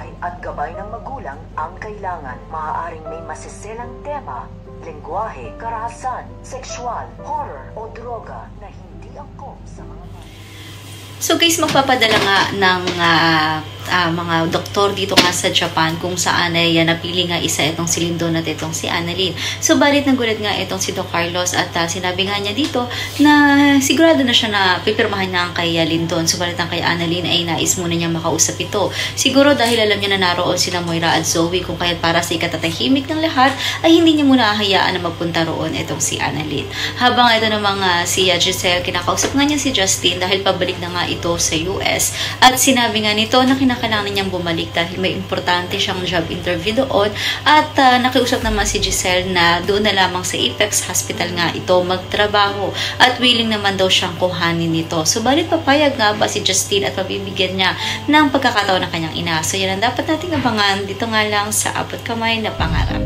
buhay at gabay ng magulang ang kailangan. Maaaring may masiselang tema, lengguwahe, karahasan, sexual, horror o droga na hindi angkop sa mga bata. So guys, magpapadala nga ng mga doktor dito nga sa Japan kung saan ay napili nga isa itong si Lindon at itong si Annalyn. So balit nagulat nga itong si Doc Carlos at sinabi nga niya dito na sigurado na siya na pipirmahan niya ang kay Lindon. So balit ang kay Annalyn ay nais muna niya makausap ito. Siguro dahil alam niya na naroon sila Moira at Zoe, kung kaya't para sa ikatatahimik ng lahat ay hindi niya muna hahayaan na magpunta roon itong si Annalyn. Habang ito namang si Giselle, kinakausap nga niya si Justin dahil pabalik na nga ito sa US at sinabi nga nito na kinakailangan niyang bumalik dahil may importante siyang job interview doon at nakiusap naman si Giselle na doon na lamang sa Apex Hospital nga ito magtrabaho at willing naman daw siyang kuhanin nito. So balit papayag nga ba si Justin at mabibigyan niya ng pagkakataon ng kanyang ina. So yan ang dapat nating abangan dito nga lang sa Abot Kamay na Pangarap.